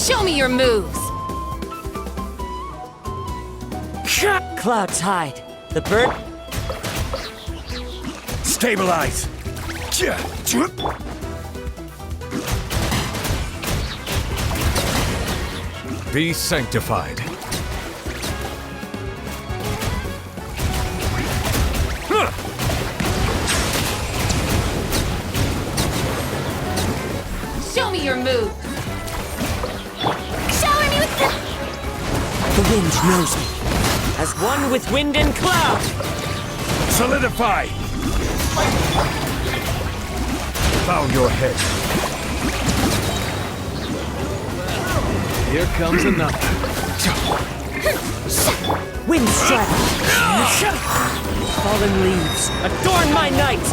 Show me your moves! Cloud's hide. The bird. Stabilize! Be sanctified. Show me your moves! Shower me with The wind knows me. As one with wind and cloud. Solidify! Bow your head. Here comes another. Wind strike. Fallen leaves. Adorn my night.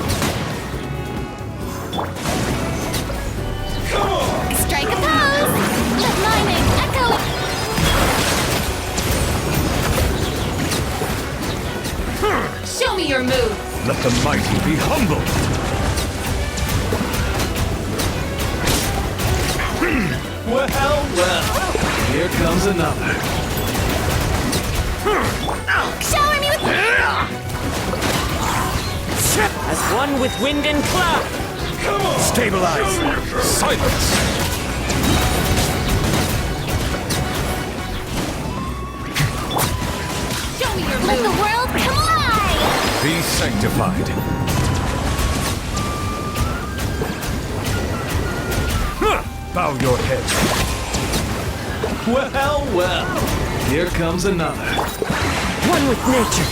Strike a pose! Let my name echo! Show me your moves! Let the mighty be humbled. Well, here comes another. Shower me with... As one with wind and cloud. Stabilize! Silence! Show me your moves! Let the world come alive! Be sanctified. Bow your head. Well, here comes another. One with nature.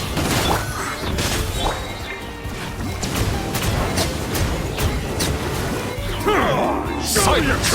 Silence!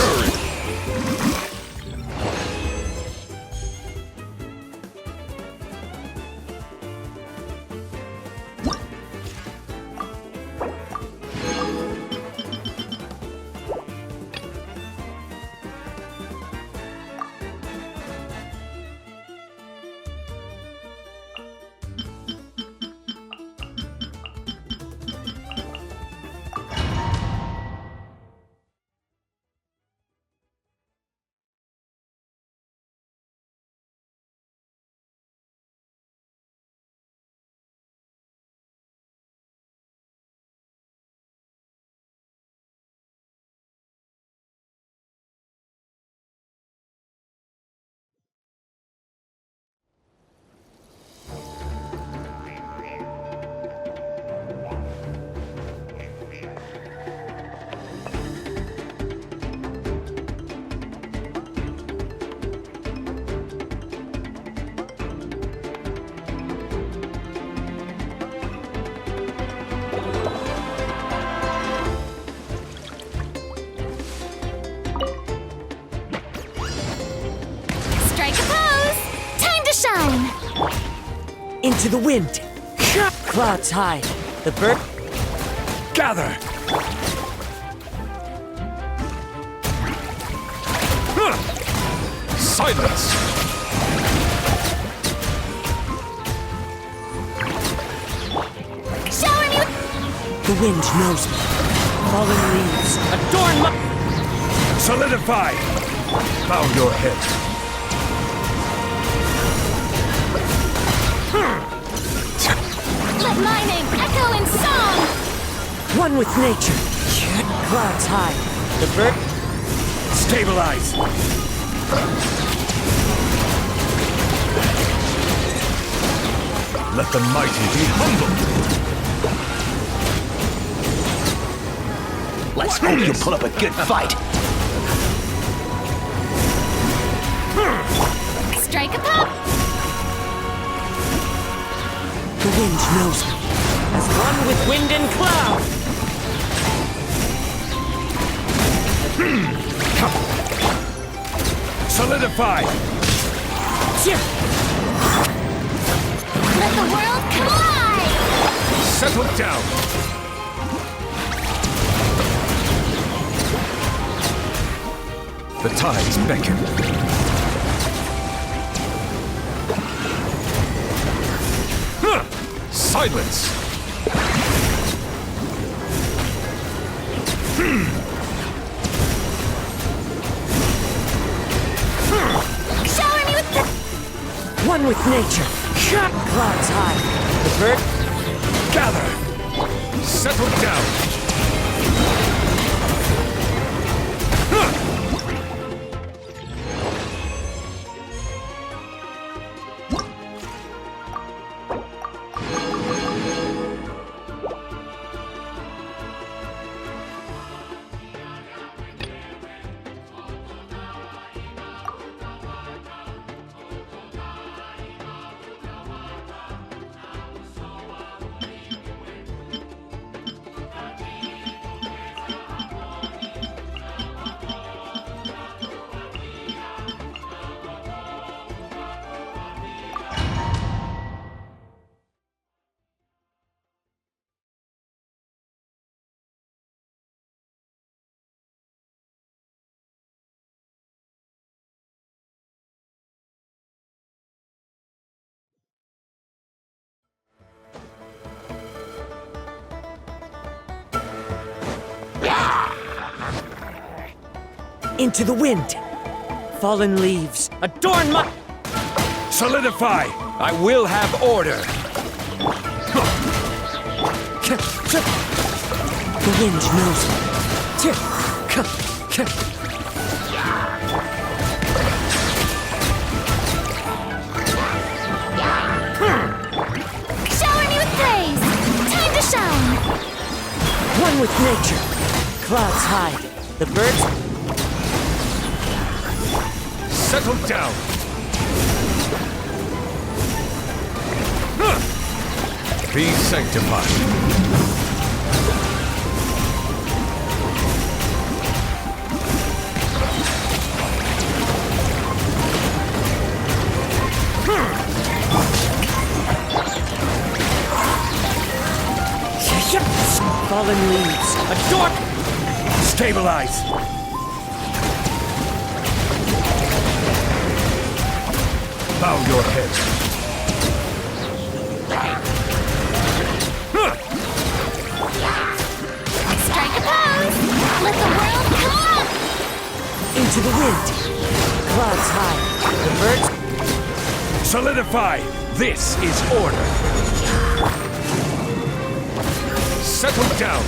Strike a pose! Time to shine! Into the wind. Clouds hide. The bird. Gather! Silence! Shower me with... The wind knows me. Fallen leaves. Adorn my... Solidify! Bow your head. Let my name echo in song! One with nature. Clouds hide. The bird. Stabilize! Let the mighty be humbled. Let's hope you put up a good fight. Strike a pop! The wind knows me. As one with wind and cloud. Solidify! Let the world come alive! Settle down. The tides beckon. Silence! One with nature. Clouds high. The bird. Gather! Settle down. Into the wind. Fallen leaves adorn my... Solidify! I will have order! The wind knows me. Shower me with praise! Time to shine! One with nature. Clouds hide. The birds... Settle down. Be sanctified. Fallen leaves adorn... Stabilize! Bow your head. Strike a pose! Let the world come up! Into the wind. Clouds high. The birds... Solidify! This is order! Settle down.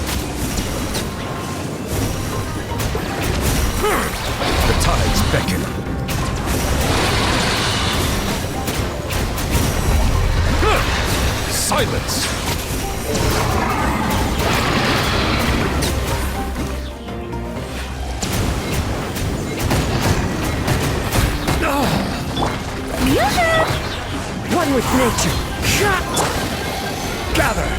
The tides beckon. Silence! Yoo-hoo! One with nature. Gather!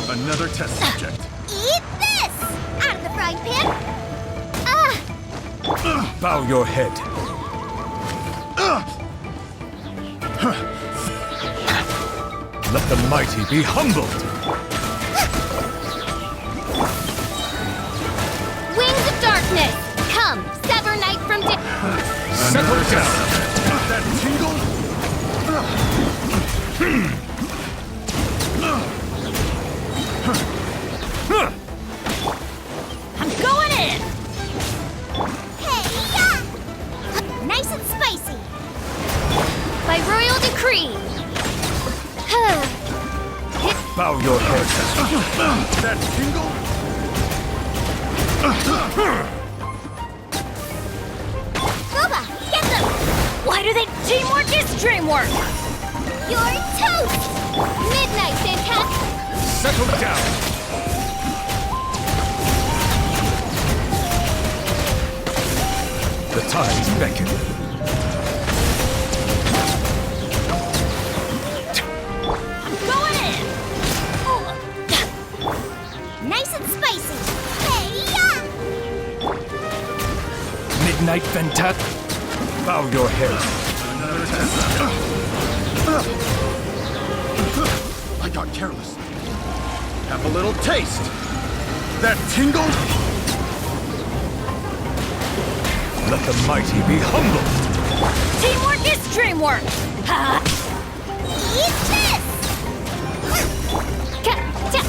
Another test subject. Eat this! Out of the frying pan! Bow your head. Let the mighty be humbled. Wings of darkness! Come, sever night from day. Settle down. That tingle? I'm going in! Hey, yeah! Nice and spicy! By royal decree! Bow your head. That tingle? do they? Teamwork is dreamwork! You're toast! Midnight attack! Settle down! The tides beckon. Going in! Nice and spicy! Hey-ya! Midnight Ventat. Bow your head. I got careless. Have a little taste. That tingle? Let the mighty be humbled. Teamwork is dreamwork! Ha! Eat this! Ka-cha!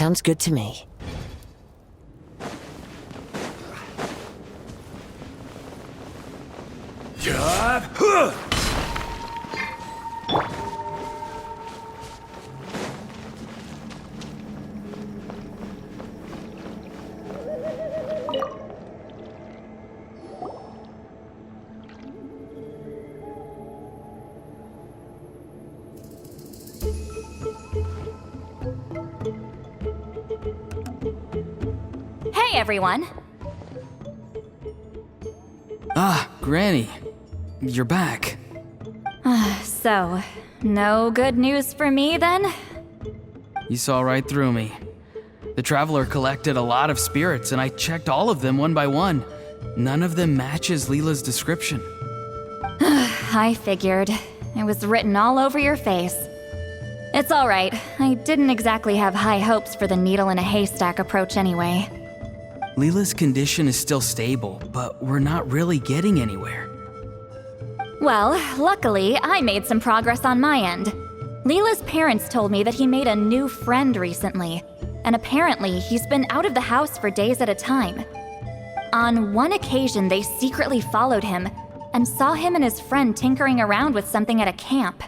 Sounds good to me. Hey, everyone. Ah, Granny. You're back. So, no good news for me then? You saw right through me. The Traveler collected a lot of spirits, and I checked all of them one by one. None of them matches Leela's description. I figured. It was written all over your face. It's alright. I didn't exactly have high hopes for the needle in a haystack approach anyway. Leela's condition is still stable, but we're not really getting anywhere. Well, luckily, I made some progress on my end. Leela's parents told me that he made a new friend recently, and apparently he's been out of the house for days at a time. On one occasion, they secretly followed him and saw him and his friend tinkering around with something at a camp.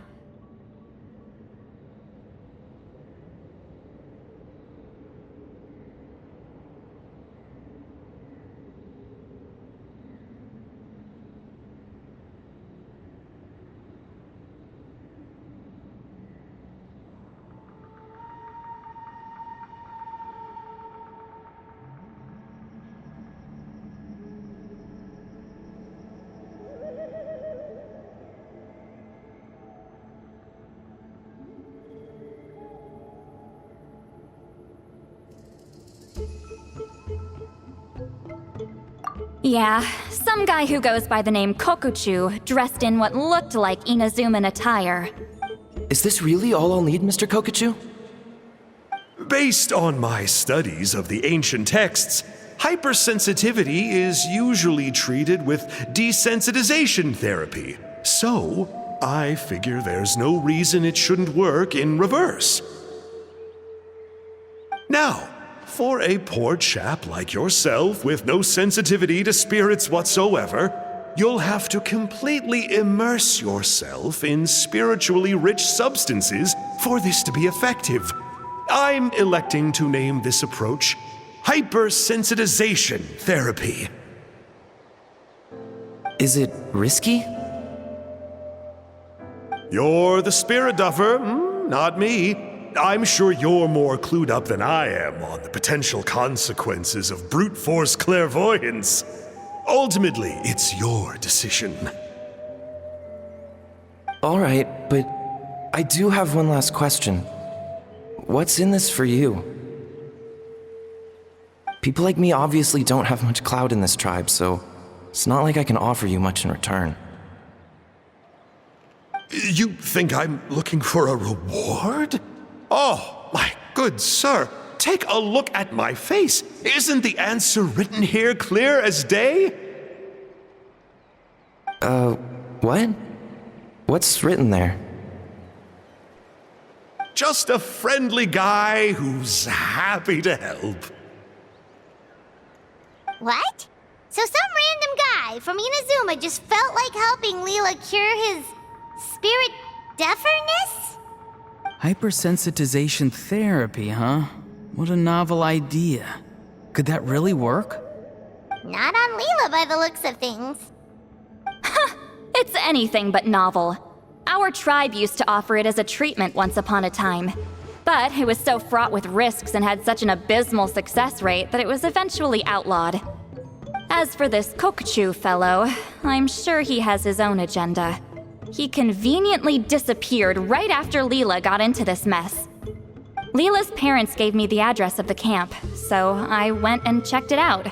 Yeah, some guy who goes by the name Kokuchu, dressed in what looked like Inazuman attire. Is this really all I'll need, Mr. Kokachu? Based on my studies of the ancient texts, hypersensitivity is usually treated with desensitization therapy. So, I figure there's no reason it shouldn't work in reverse. Now, for a poor chap like yourself with no sensitivity to spirits whatsoever, you'll have to completely immerse yourself in spiritually rich substances for this to be effective. I'm electing to name this approach hypersensitization therapy. Is it risky? You're the spirit duffer, not me. I'm sure you're more clued up than I am on the potential consequences of brute force clairvoyance. Ultimately, it's your decision. All right, but I do have one last question. What's in this for you? People like me obviously don't have much clout in this tribe, so it's not like I can offer you much in return. You think I'm looking for a reward? Oh, my good sir, take a look at my face. Isn't the answer written here clear as day? What? What's written there? Just a friendly guy who's happy to help. What? So some random guy from Inazuma just felt like helping Leela cure his spirit deafness? Hypersensitization therapy, huh? What a novel idea. Could that really work? Not on Leela by the looks of things. It's anything but novel. Our tribe used to offer it as a treatment once upon a time. But it was so fraught with risks and had such an abysmal success rate that it was eventually outlawed. As for this Kokuchu fellow, I'm sure he has his own agenda. He conveniently disappeared right after Leela got into this mess. Leela's parents gave me the address of the camp, so I went and checked it out.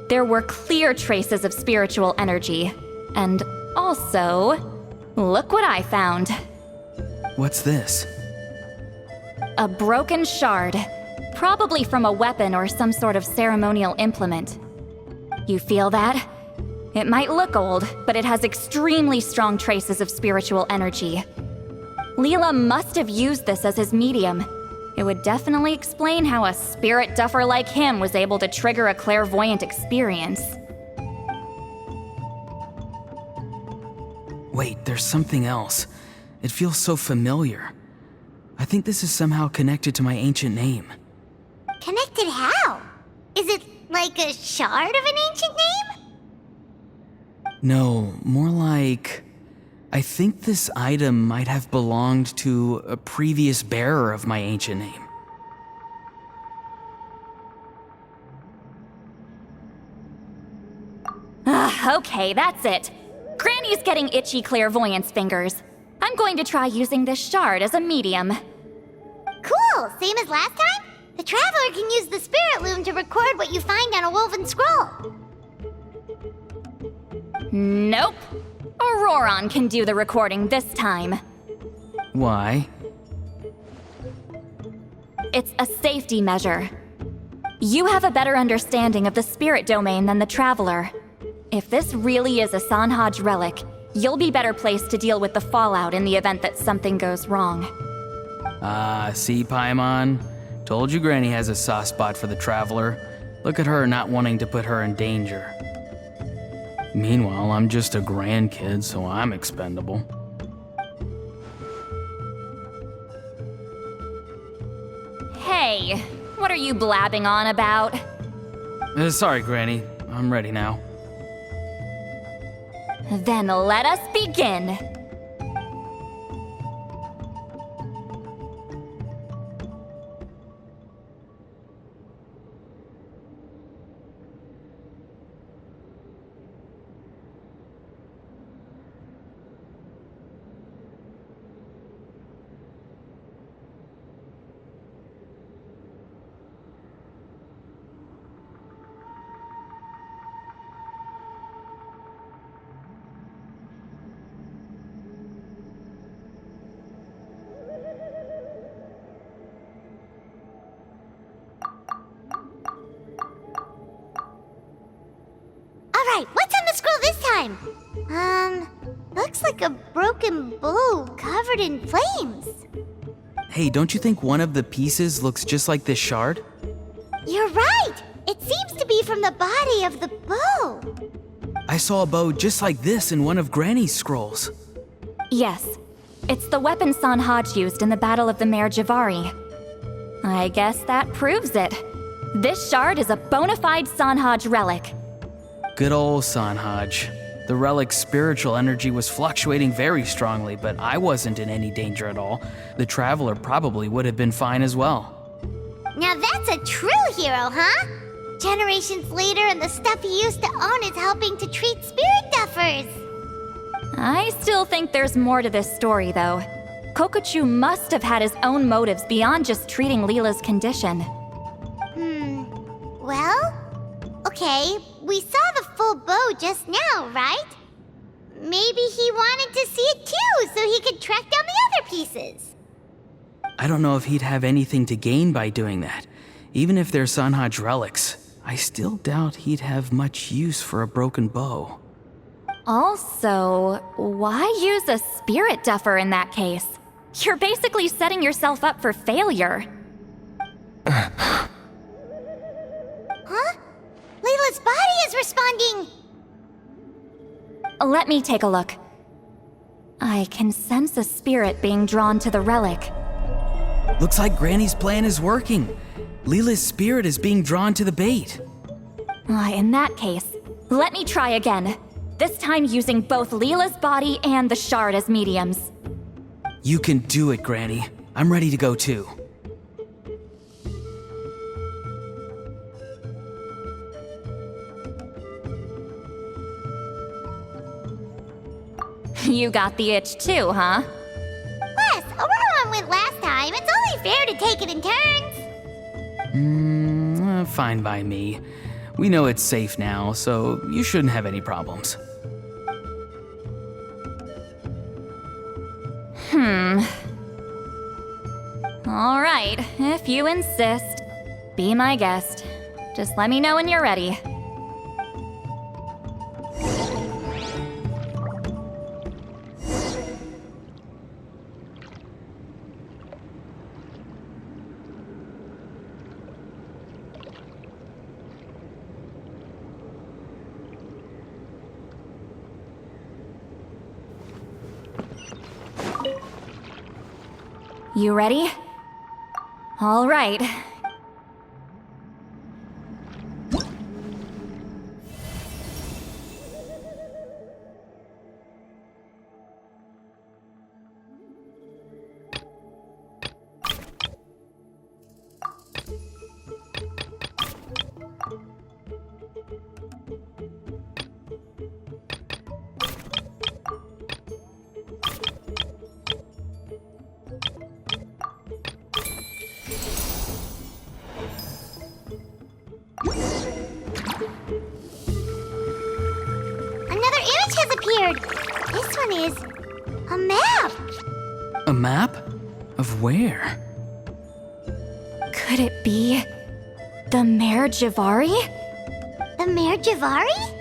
There were clear traces of spiritual energy. And also, look what I found. What's this? A broken shard, probably from a weapon or some sort of ceremonial implement. You feel that? It might look old, but it has extremely strong traces of spiritual energy. Leela must have used this as his medium. It would definitely explain how a spirit duffer like him was able to trigger a clairvoyant experience. Wait, there's something else. It feels so familiar. I think this is somehow connected to my ancient name. Connected how? Is it like a shard of an ancient name? No, more like... I think this item might have belonged to a previous bearer of my ancient name. Okay, that's it. Granny's getting itchy clairvoyance fingers. I'm going to try using this shard as a medium. Cool, same as last time? The Traveler can use the Spirit Loom to record what you find on a woven scroll. Nope. Auroron can do the recording this time. Why? It's a safety measure. You have a better understanding of the spirit domain than the Traveler. If this really is a Sanhaj relic, you'll be better placed to deal with the fallout in the event that something goes wrong. See, Paimon? Told you Granny has a soft spot for the Traveler. Look at her not wanting to put her in danger. Meanwhile, I'm just a grandkid, so I'm expendable. Hey, what are you blabbing on about? Sorry, Granny. I'm ready now. Then let us begin. Alright, what's on the scroll this time? Looks like a broken bow covered in flames. Hey, don't you think one of the pieces looks just like this shard? You're right! It seems to be from the body of the bow. I saw a bow just like this in one of Granny's scrolls. Yes, it's the weapon Sanhaj used in the Battle of the Mare Javari. I guess that proves it. This shard is a bona fide Sanhaj relic. Good old Sanhaj. The relic's spiritual energy was fluctuating very strongly, but I wasn't in any danger at all. The Traveler probably would have been fine as well. Now that's a true hero, huh? Generations later and the stuff he used to own is helping to treat spirit duffers. I still think there's more to this story, though. Kokuchu must have had his own motives beyond just treating Leela's condition. Well, okay, we saw the full bow just now, right? Maybe he wanted to see it too, so he could track down the other pieces. I don't know if he'd have anything to gain by doing that. Even if they're Sanhaj relics, I still doubt he'd have much use for a broken bow. Also, why use a spirit duffer in that case? You're basically setting yourself up for failure. Huh? Leela's body is responding! Let me take a look. I can sense a spirit being drawn to the relic. Looks like Granny's plan is working. Leela's spirit is being drawn to the bait. In that case, let me try again. This time using both Leela's body and the shard as mediums. You can do it, Granny. I'm ready to go too. You got the itch too, huh? Plus, Auroron went last time. It's only fair to take it in turns. Fine by me. We know it's safe now, so you shouldn't have any problems. All right, if you insist. Be my guest. Just let me know when you're ready. You ready? All right. Another image has appeared. This one is a map. A map? Of where? Could it be the Mare Javari? The Mare Javari?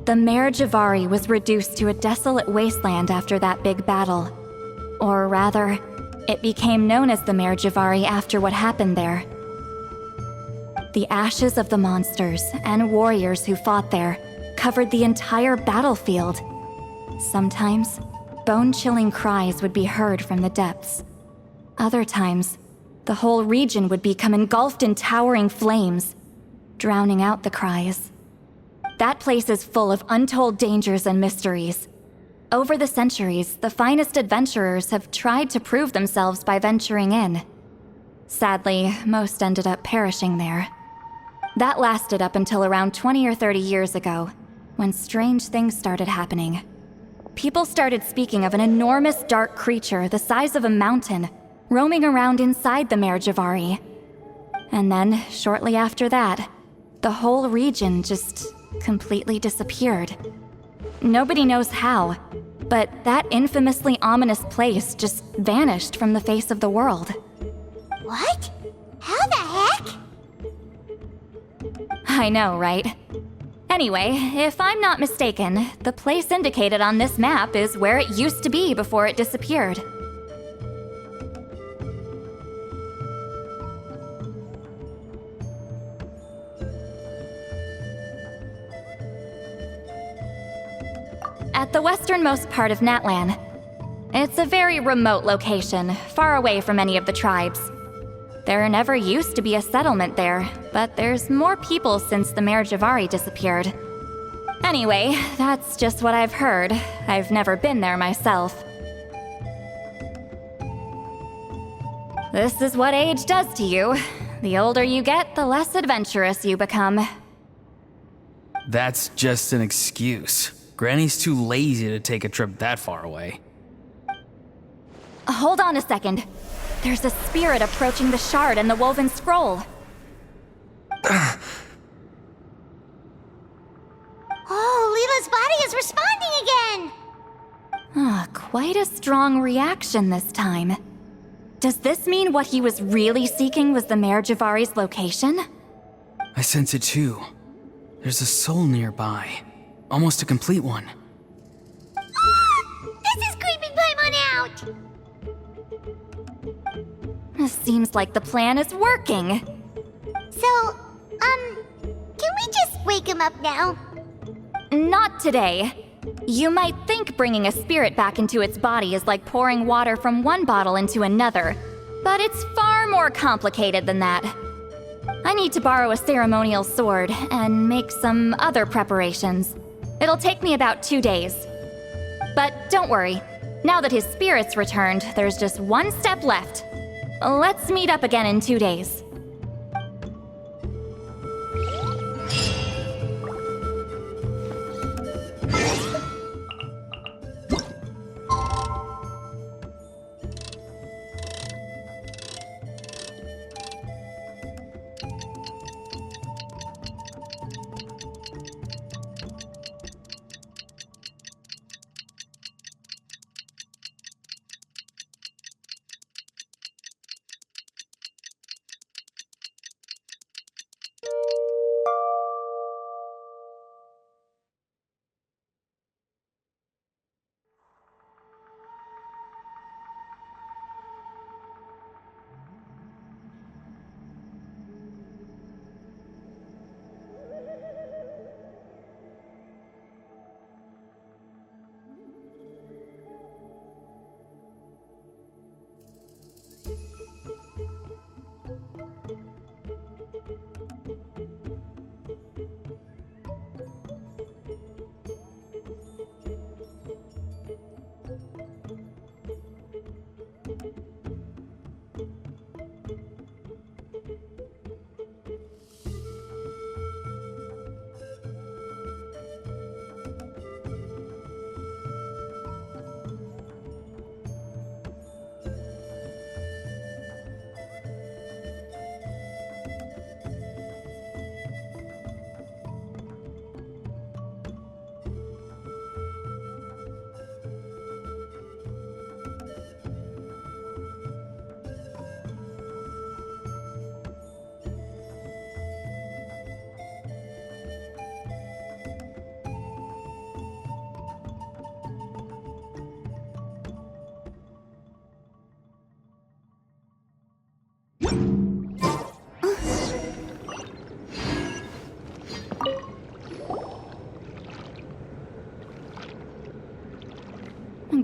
The Mare Javari was reduced to a desolate wasteland after that big battle. Or rather, it became known as the Mare Javari after what happened there. The ashes of the monsters and warriors who fought there covered the entire battlefield. Sometimes, bone-chilling cries would be heard from the depths. Other times, the whole region would become engulfed in towering flames, drowning out the cries. That place is full of untold dangers and mysteries. Over the centuries, the finest adventurers have tried to prove themselves by venturing in. Sadly, most ended up perishing there. That lasted up until around 20 or 30 years ago, when strange things started happening. People started speaking of an enormous dark creature the size of a mountain, roaming around inside the Mare Javari. And then, shortly after that, the whole region just completely disappeared. Nobody knows how, but that infamously ominous place just vanished from the face of the world. What? How the heck? I know, right? Anyway, if I'm not mistaken, the place indicated on this map is where it used to be before it disappeared. At the westernmost part of Natlan. It's a very remote location, far away from any of the tribes. There never used to be a settlement there, but there's more people since the Mare Javari disappeared. Anyway, that's just what I've heard. I've never been there myself. This is what age does to you. The older you get, the less adventurous you become. That's just an excuse. Granny's too lazy to take a trip that far away. Hold on a second. There's a spirit approaching the shard and the woven scroll. Oh, Leela's body is responding again! Quite a strong reaction this time. Does this mean what he was really seeking was the Mare Javari's location? I sense it too. There's a soul nearby. Almost a complete one. This is creeping Paimon out! Seems like the plan is working. So, can we just wake him up now? Not today. You might think bringing a spirit back into its body is like pouring water from one bottle into another, but it's far more complicated than that. I need to borrow a ceremonial sword and make some other preparations. It'll take me about 2 days. But don't worry, now that his spirit's returned, there's just one step left. Let's meet up again in 2 days.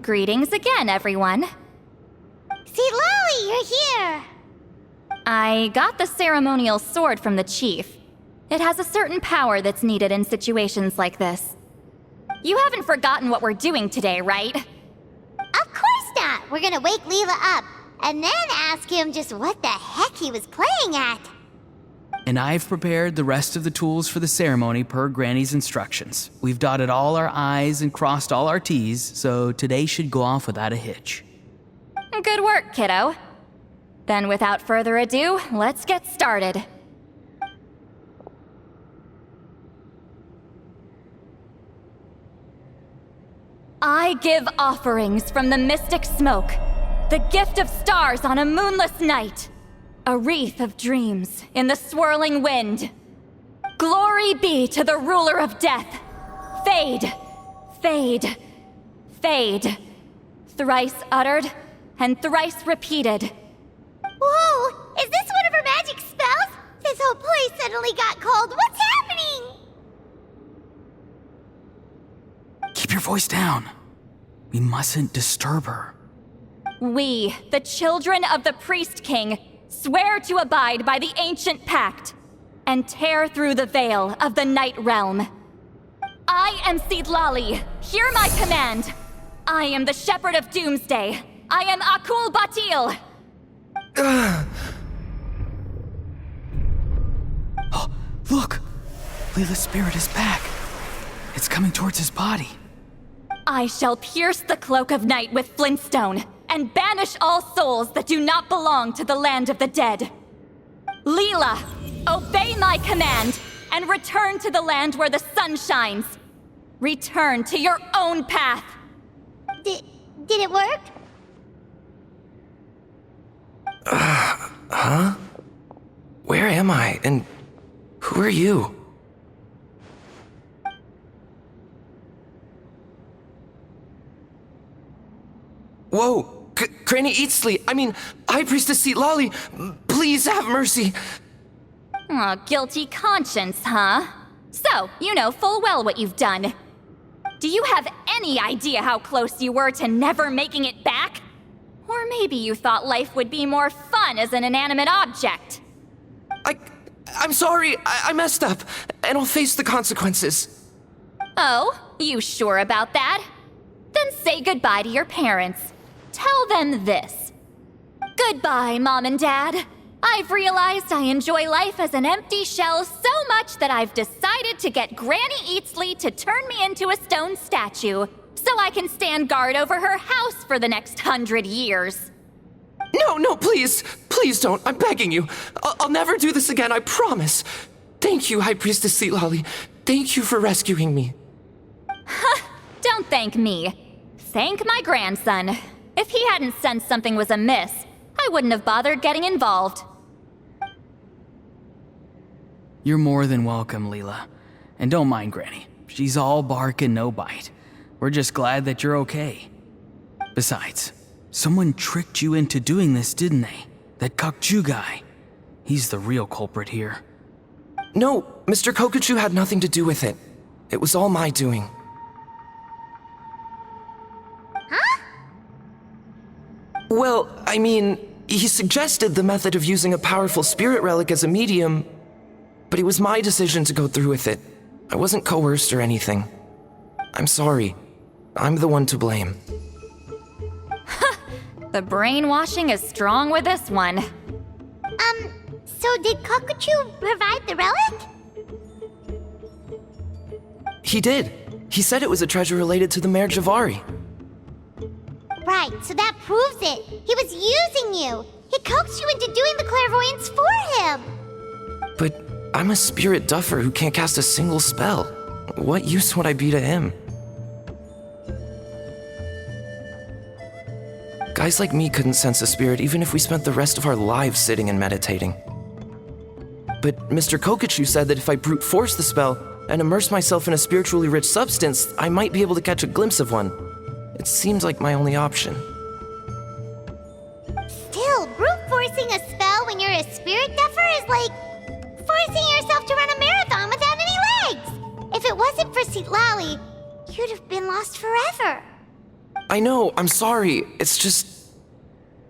Greetings again, everyone. See, Lolly, you're here. I got the ceremonial sword from the chief. It has a certain power that's needed in situations like this. You haven't forgotten what we're doing today, right? Of course not. We're gonna wake Leela up and then ask him just what the heck he was playing at. And I've prepared the rest of the tools for the ceremony per Granny's instructions. We've dotted all our I's and crossed all our T's, so today should go off without a hitch. Good work, kiddo. Then without further ado, let's get started. I give offerings from the mystic smoke, the gift of stars on a moonless night, a wreath of dreams in the swirling wind. Glory be to the ruler of death. Fade, fade, fade. Thrice uttered and thrice repeated. Whoa! Is this one of her magic spells? This whole place suddenly got cold. What's happening? Keep your voice down. We mustn't disturb her. We, the children of the Priest King, swear to abide by the ancient pact and tear through the veil of the Night Realm. I am Seedlali. Hear my command. I am the Shepherd of Doomsday. I am Akul Batil. Oh, look! Leela's spirit is back. It's coming towards his body. I shall pierce the cloak of night with flintstone and banish all souls that do not belong to the land of the dead. Leela, obey my command and return to the land where the sun shines. Return to your own path. Did it work? Huh? Where am I? And who are you? Whoa! Granny Eatsley! High Priestess Seedlali! Please have mercy! Aw, guilty conscience, huh? So, you know full well what you've done. Do you have any idea how close you were to never making it back? Or maybe you thought life would be more fun as an inanimate object. I'm sorry, I messed up, and I'll face the consequences. Oh, you sure about that? Then say goodbye to your parents. Tell them this. Goodbye, Mom and Dad. I've realized I enjoy life as an empty shell so much that I've decided to get Granny Eatsley to turn me into a stone statue so I can stand guard over her house for the next 100 years. No, please! Please don't, I'm begging you. I'll never do this again, I promise. Thank you, High Priestess Seedlali. Thank you for rescuing me. Don't thank me. Thank my grandson. If he hadn't sensed something was amiss, I wouldn't have bothered getting involved. You're more than welcome, Leela. And don't mind Granny. She's all bark and no bite. We're just glad that you're okay. Besides, someone tricked you into doing this, didn't they? That Kokju guy. He's the real culprit here. No, Mr. Kokuchu had nothing to do with it. It was all my doing. Huh? Well, he suggested the method of using a powerful spirit relic as a medium, but it was my decision to go through with it. I wasn't coerced or anything. I'm sorry. I'm the one to blame. The brainwashing is strong with this one. So did Kokuchu provide the relic? He did. He said it was a treasure related to the Mare Javari. Right, so that proves it. He was using you. He coaxed you into doing the clairvoyance for him. But I'm a spirit duffer who can't cast a single spell. What use would I be to him? Guys like me couldn't sense a spirit even if we spent the rest of our lives sitting and meditating. But Mr. Kokuchu said that if I brute force the spell and immerse myself in a spiritually rich substance, I might be able to catch a glimpse of one. It seems like my only option. Still, brute forcing a spell when you're you're a spirit duffer is like forcing yourself to run a marathon without any legs. If it wasn't for Citlali, you'd have been lost forever. I know, I'm sorry. It's just...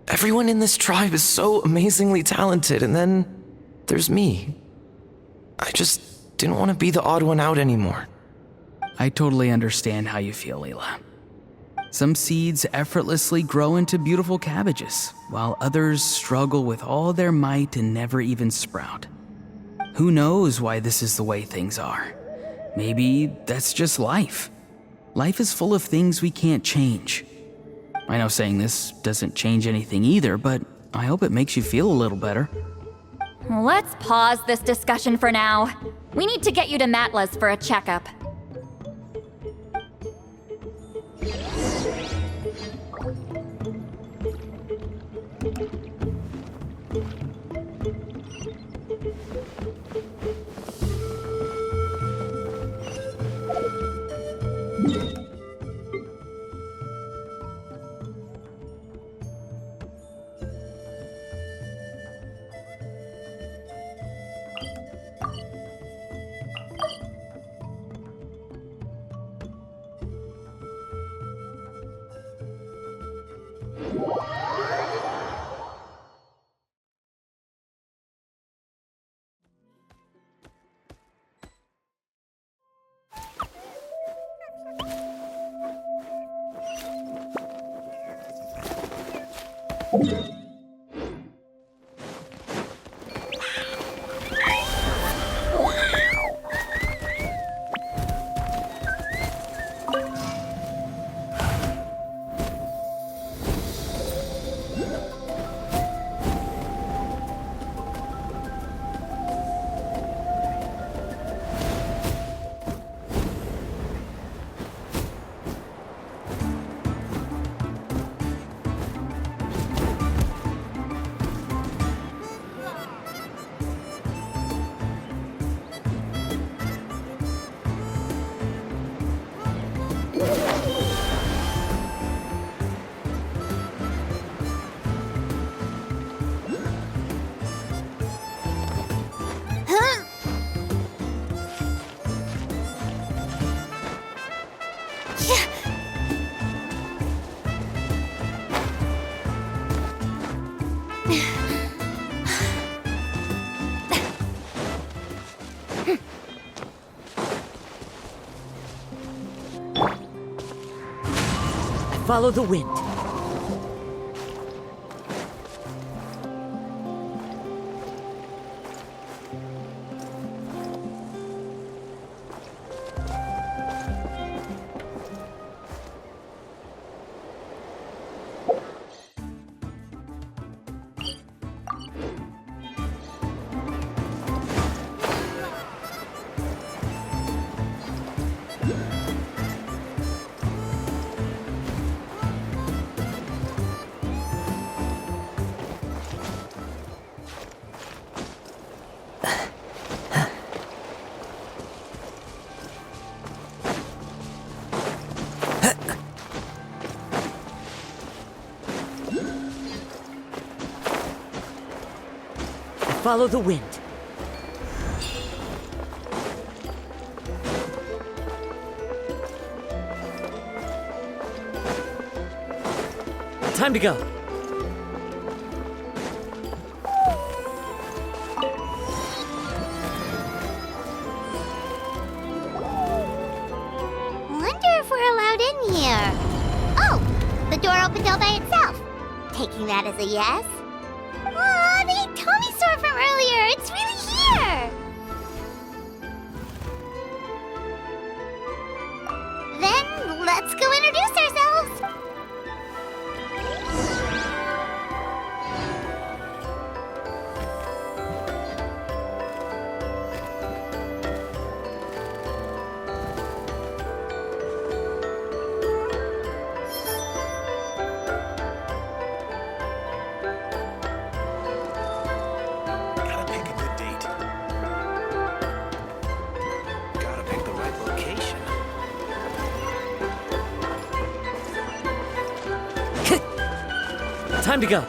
everyone in this tribe is so amazingly talented, and then there's me. I just didn't want to be the odd one out anymore. I totally understand how you feel, Leela. Some seeds effortlessly grow into beautiful cabbages, while others struggle with all their might and never even sprout. Who knows why this is the way things are? Maybe that's just life. Life is full of things we can't change. I know saying this doesn't change anything either, but I hope it makes you feel a little better. Let's pause this discussion for now. We need to get you to Matla's for a checkup. Follow the wind. Follow the wind. Time to go. Wonder if we're allowed in here. Oh, the door opened all by itself. Taking that as a yes. Aw, the Tommy store from earlier. It's really here. Then let's go introduce ourselves. Gotta pick a good date. Gotta pick the right location. Time to go.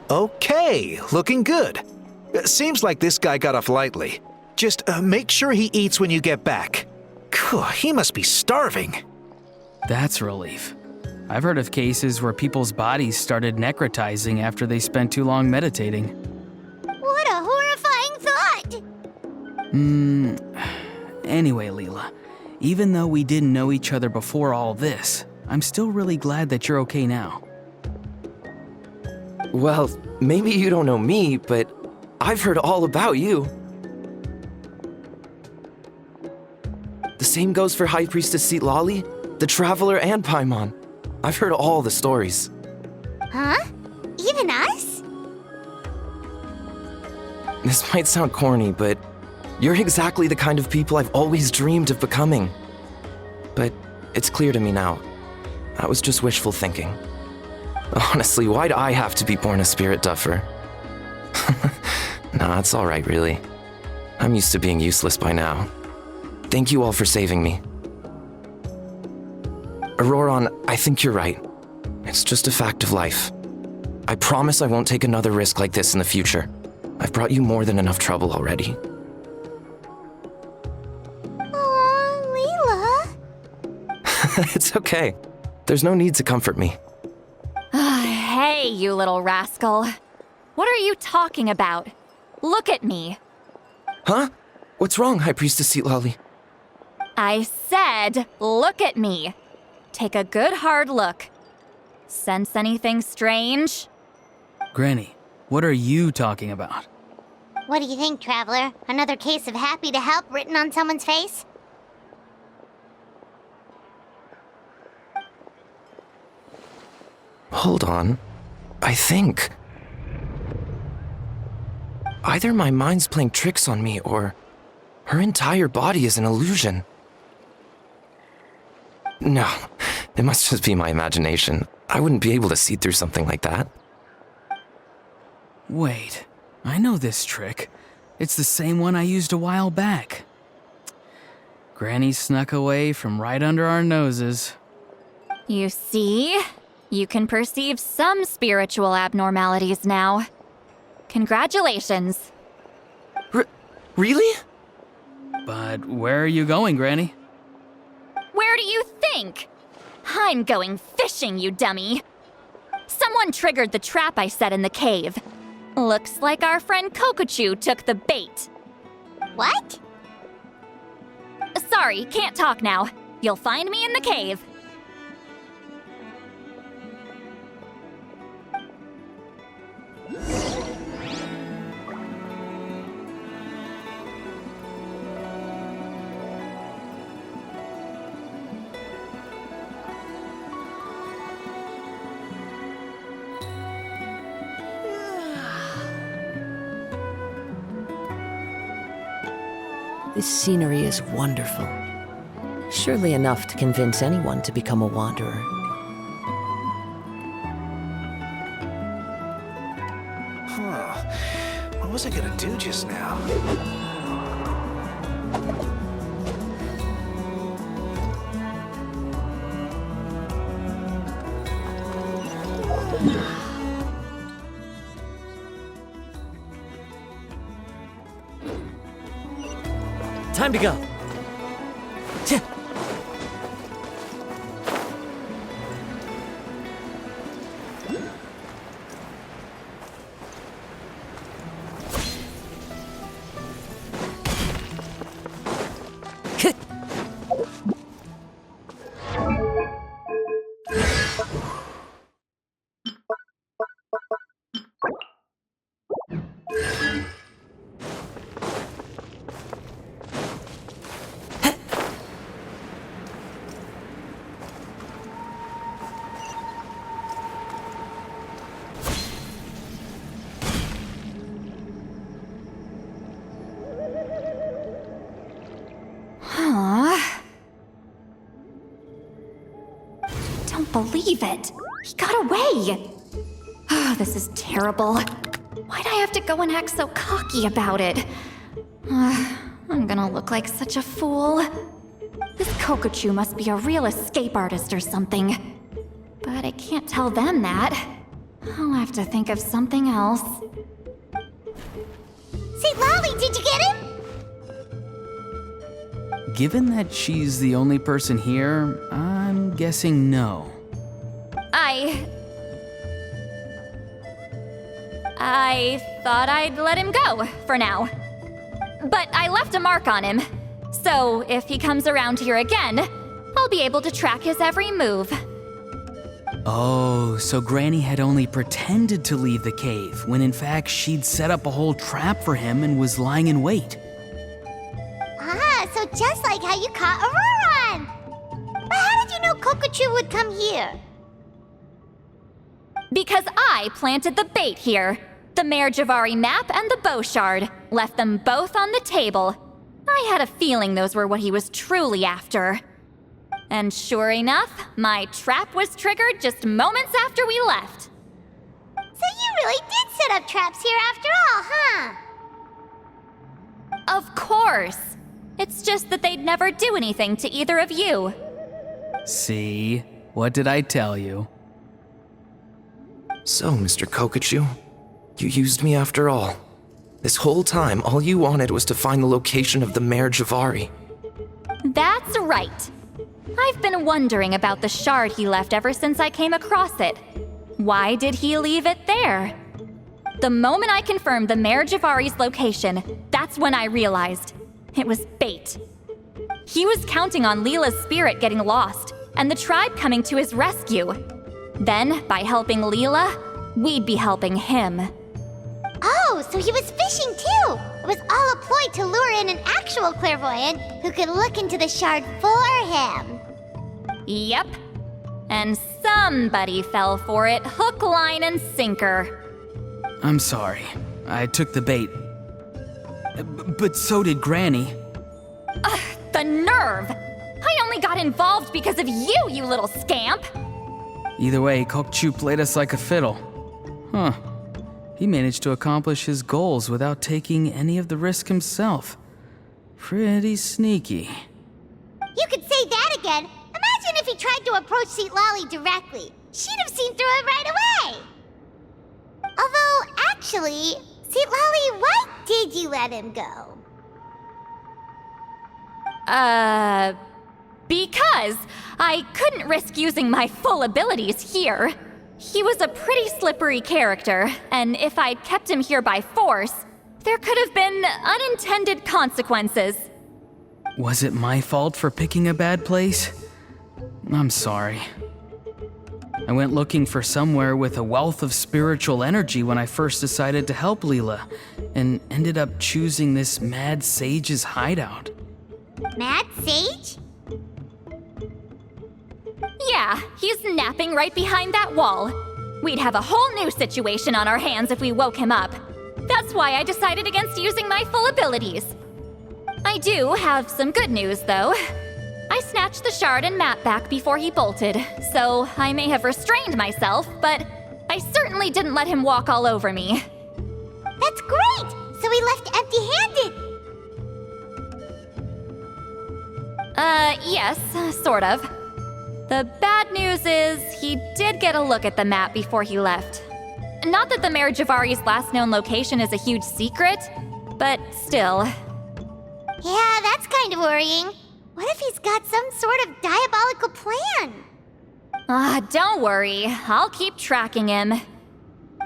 Okay, looking good. Seems like this guy got off lightly. Just make sure he eats when you get back. He must be starving. That's a relief. I've heard of cases where people's bodies started necrotizing after they spent too long meditating. What a horrifying thought! Anyway, Leela, even though we didn't know each other before all this, I'm still really glad that you're okay now. Well, maybe you don't know me, but I've heard all about you. The same goes for High Priestess Lali, the Traveler, and Paimon. I've heard all the stories. Huh? Even us? This might sound corny, but you're exactly the kind of people I've always dreamed of becoming. But it's clear to me now. That was just wishful thinking. Honestly, why'd I have to be born a spirit duffer? Nah, it's alright, really. I'm used to being useless by now. Thank you all for saving me. Auroron, I think you're right. It's just a fact of life. I promise I won't take another risk like this in the future. I've brought you more than enough trouble already. Aw, Leela. It's okay. There's no need to comfort me. Hey, you little rascal. What are you talking about? Look at me. Huh? What's wrong, High Priestess Lali? I said, look at me. Take a good hard look. Sense anything strange? Granny, what are you talking about? What do you think, Traveler? Another case of happy to help written on someone's face? Hold on. I think... either my mind's playing tricks on me, or her entire body is an illusion. No, it must just be my imagination. I wouldn't be able to see through something like that. Wait, I know this trick. It's the same one I used a while back. Granny snuck away from right under our noses. You see? You can perceive some spiritual abnormalities now. Congratulations. Really? But where are you going, Granny? Where do you think? I'm going fishing, you dummy. Someone triggered the trap I set in the cave. Looks like our friend Kokochu took the bait. What? Sorry, can't talk now. You'll find me in the cave. This scenery is wonderful. Surely enough to convince anyone to become a wanderer. What was I gonna do just now? Time to go. Don't believe it. He got away. Oh, this is terrible. Why'd I have to go and act so cocky about it? I'm gonna look like such a fool. This Kokochu must be a real escape artist or something. But I can't tell them that. I'll have to think of something else. St. Lolly, did you get him? Given that she's the only person here, I'm guessing no. I thought I'd let him go, for now. But I left a mark on him. So if he comes around here again, I'll be able to track his every move. Oh, so Granny had only pretended to leave the cave, when in fact she'd set up a whole trap for him and was lying in wait. Ah, so just like how you caught Auroron! But how did you know Kokochu would come here? Because I planted the bait here. The Mayor Javari map and the bow shard. Left them both on the table. I had a feeling those were what he was truly after. And sure enough, my trap was triggered just moments after we left. So you really did set up traps here after all, huh? Of course. It's just that they'd never do anything to either of you. See? What did I tell you? So, Mr. Kokochu, you used me after all. This whole time, all you wanted was to find the location of the Mayor Javari. That's right. I've been wondering about the shard he left ever since I came across it. Why did he leave it there? The moment I confirmed the Mayor Javari's location, that's when I realized it was bait. He was counting on Leela's spirit getting lost and the tribe coming to his rescue. Then, by helping Leela, we'd be helping him. Oh, so he was fishing too! It was all a ploy to lure in an actual clairvoyant who could look into the shard for him. Yep. And somebody fell for it, hook, line, and sinker. I'm sorry. I took the bait. But so did Granny. Ugh, the nerve! I only got involved because of you, you little scamp! Either way, Kokchu played us like a fiddle. Huh. He managed to accomplish his goals without taking any of the risk himself. Pretty sneaky. You could say that again. Imagine if he tried to approach St. Lolly directly. She'd have seen through it right away. Although, actually, St. Lolly, why did you let him go? Because I couldn't risk using my full abilities here. He was a pretty slippery character, and if I'd kept him here by force, there could have been unintended consequences. Was it my fault for picking a bad place? I'm sorry. I went looking for somewhere with a wealth of spiritual energy when I first decided to help Leela, and ended up choosing this mad sage's hideout. Mad Sage? Yeah, he's napping right behind that wall. We'd have a whole new situation on our hands if we woke him up. That's why I decided against using my full abilities. I do have some good news, though. I snatched the shard and map back before he bolted, so I may have restrained myself, but I certainly didn't let him walk all over me. That's great! So he left empty-handed! Yes, sort of. The bad news is he did get a look at the map before he left. Not that the Mayor Javari's last known location is a huge secret, but still. Yeah, that's kind of worrying. What if he's got some sort of diabolical plan? Don't worry. I'll keep tracking him.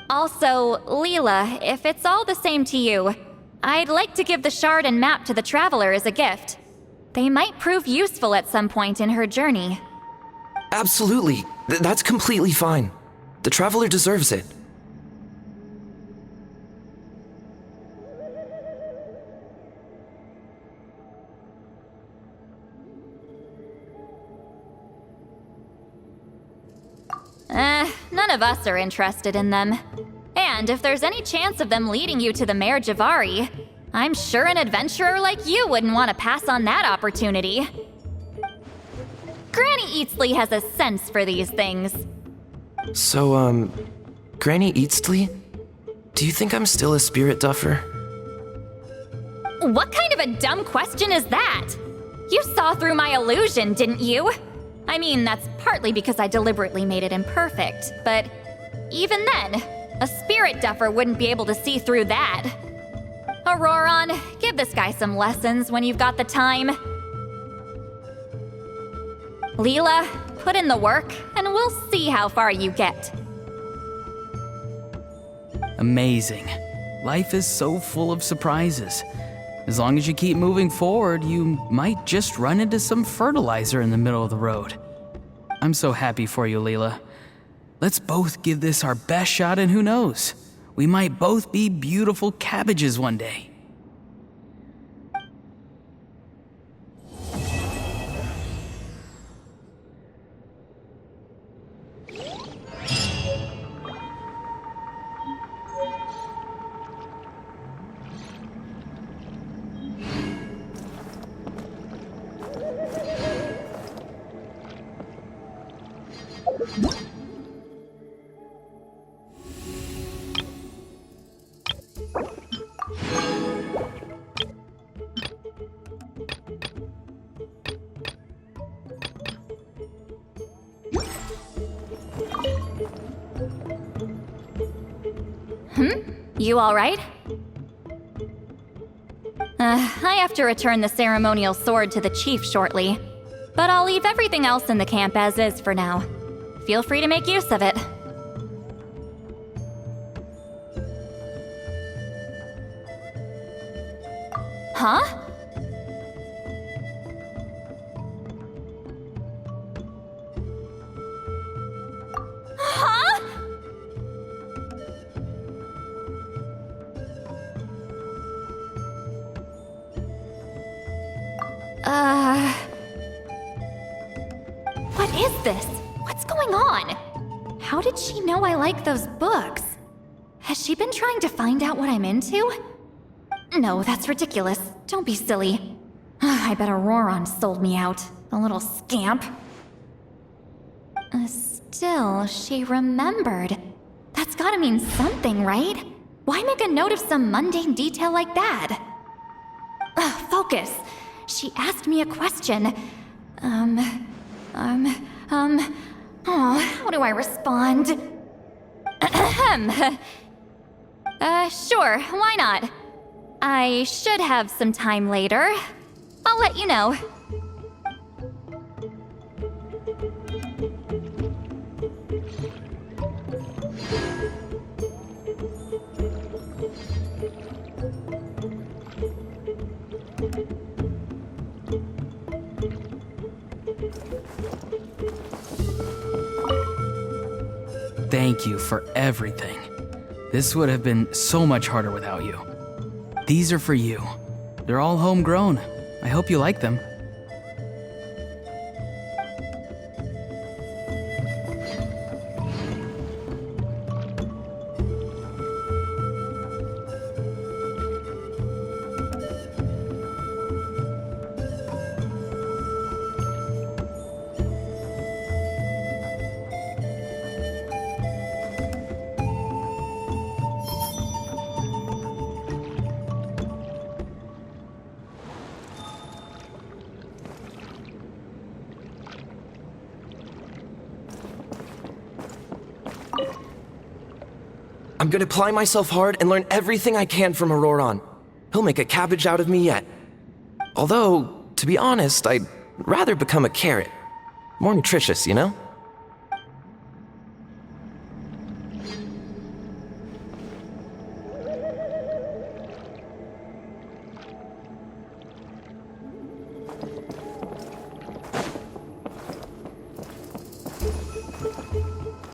Also, Leela, if it's all the same to you, I'd like to give the shard and map to the Traveler as a gift. They might prove useful at some point in her journey. Absolutely. That's completely fine. The Traveler deserves it. None of us are interested in them. And if there's any chance of them leading you to the Mayor Javari, I'm sure an adventurer like you wouldn't want to pass on that opportunity. Granny Eatsley has a sense for these things. So, Granny Eatsley? Do you think I'm still a spirit duffer? What kind of a dumb question is that? You saw through my illusion, didn't you? I mean, that's partly because I deliberately made it imperfect, but even then, a spirit duffer wouldn't be able to see through that. Auroron, give this guy some lessons when you've got the time. Leela, put in the work, and we'll see how far you get. Amazing. Life is so full of surprises. As long as you keep moving forward, you might just run into some fertilizer in the middle of the road. I'm so happy for you, Leela. Let's both give this our best shot, and who knows? We might both be beautiful cabbages one day. You all right? I have to return the ceremonial sword to the chief shortly, but I'll leave everything else in the camp as is for now. Feel free to make use of it. Huh? Huh? What is this? What's going on? How did she know I like those books? Has she been trying to find out what I'm into? No, that's ridiculous. Don't be silly. I bet Auroron sold me out, the little scamp. Still, she remembered. That's gotta mean something, right? Why make a note of some mundane detail like that? Focus. She asked me a question. How do I respond? Sure, why not? I should have some time later. I'll let you know. Thank you for everything. This would have been so much harder without you. These are for you. They're all homegrown. I hope you like them. I'm gonna apply myself hard and learn everything I can from Auroron. He'll make a cabbage out of me yet. Although, to be honest, I'd rather become a carrot. More nutritious, you know?